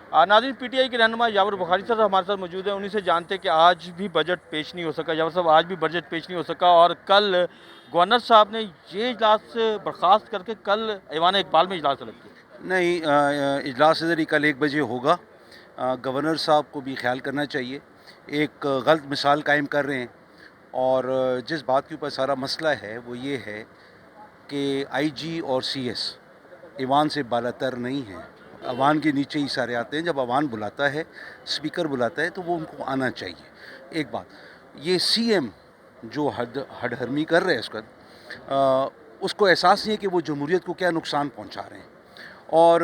नाज़रीन, पीटीआई के रहनुमा यावर बुखारी साहब हमारे साथ मौजूद हैं। उन्हीं से जानते हैं कि आज भी बजट पेश नहीं हो सका। यावर साहब, आज भी बजट पेश नहीं हो सका और कल गवर्नर साहब ने ये इजलास बर्खास्त करके कल ऐवान इकबाल में इजलास तलब किया। नहीं, इजलास इधर ही कल 1 बजे होगा। गवर्नर साहब को भी ख्याल करना चाहिए, एक गलत मिसाल कायम कर रहे हैं। और जिस बात के ऊपर सारा मसला है वो ये है कि आईजी और सीएस ईवान से बालातर नहीं है, अवान के नीचे ही सारे आते हैं। जब अवान बुलाता है, स्पीकर बुलाता है, तो वो उनको आना चाहिए। एक बात, ये सीएम जो हडहर्मी कर रहे हैं उसको एहसास नहीं है कि वो जमहूरियत को क्या नुकसान पहुंचा रहे हैं। और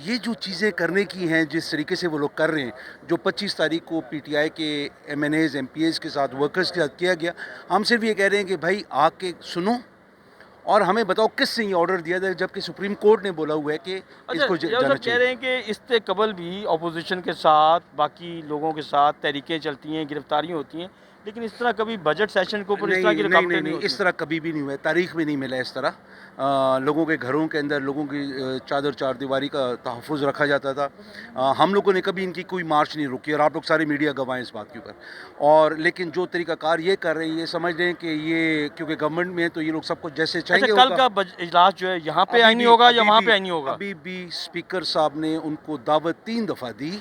ये जो चीज़ें करने की हैं, जिस तरीके से वो लोग कर रहे हैं, जो 25 तारीख को पीटीआई के एमएनएज़ एमपीएज़ के साथ, वर्कर्स के साथ किया गया, हम सिर्फ ये कह रहे हैं कि भाई आके सुनो और हमें बताओ किसने ये ऑर्डर दिया था, जबकि सुप्रीम कोर्ट ने बोला हुआ है कि अच्छा, इसको यावर जाना साहब कह चाहिए। रहे हैं कि इससे कबल भी अपोजिशन के साथ, बाकी लोगों के साथ तहरीकें चलती हैं, गिरफ्तारियाँ होती हैं, लेकिन इस तरह कभी बजट सेशन के ऊपर इस तरह नहीं की नहीं रुकावटें नहीं नहीं नहीं, होती इस हैं। तरह कभी भी नहीं हुआ है, तारीख में नहीं मिला है इस तरह। लोगों के घरों के अंदर लोगों की चादर चार दीवारी का तहफ़्फ़ुज़ रखा जाता था। हम लोगों ने कभी इनकी कोई मार्च नहीं रोकी और आप लोग सारे मीडिया गवाह हैं इस बात के ऊपर। और लेकिन जो तरीक़ाकार ये कर रहे हैं, ये समझ रहे हैं कि ये क्योंकि गवर्नमेंट में है तो ये लोग सब कुछ जैसे अच्छा, चाहेंगे कल होगा। का इजलास जो है यहाँ पे आईनी होगा या वहाँ पे आईनी होगा? अभी भी स्पीकर साहब ने उनको दावत 3 दफ़ा दी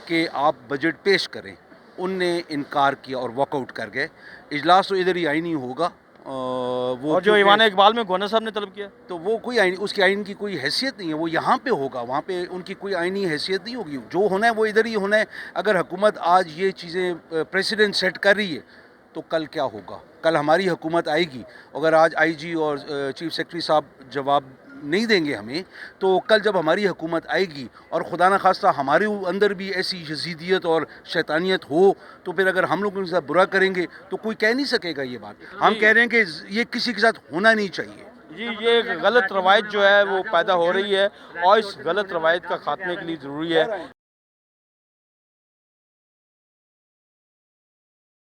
कि आप बजट पेश करें। उनने इनकार किया और वॉकआउट कर गए। इजलास तो इधर ही आईनी होगा। वो और जो क्योंकि ऐवान इकबाल में गवर्नर साहब ने तलब किया? तो वो कोई आईन, उसकी आइन की कोई हैसियत नहीं है। वो यहाँ पे होगा, वहाँ पे उनकी कोई आइनी हैसियत नहीं होगी। जो होना है वो इधर ही होना है। अगर हुकूमत आज ये चीज़ें प्रेसिडेंट सेट कर रही है तो कल क्या होगा? कल हमारी हुकूमत आएगी। अगर आज आईजी और चीफ सेक्रेटरी साहब जवाब नहीं देंगे हमें, तो कल जब हमारी हुकूमत आएगी और खुदा न खास्ता हमारे अंदर भी ऐसी यजीदियत और शैतानियत हो, तो फिर अगर हम लोग उनके साथ बुरा करेंगे तो कोई कह नहीं सकेगा ये बात। हम कह रहे हैं कि ये किसी के साथ होना नहीं चाहिए। जी, ये एक गलत रवायत जो है वो पैदा हो रही है और इस गलत रवायत का खात्मे के लिए ज़रूरी है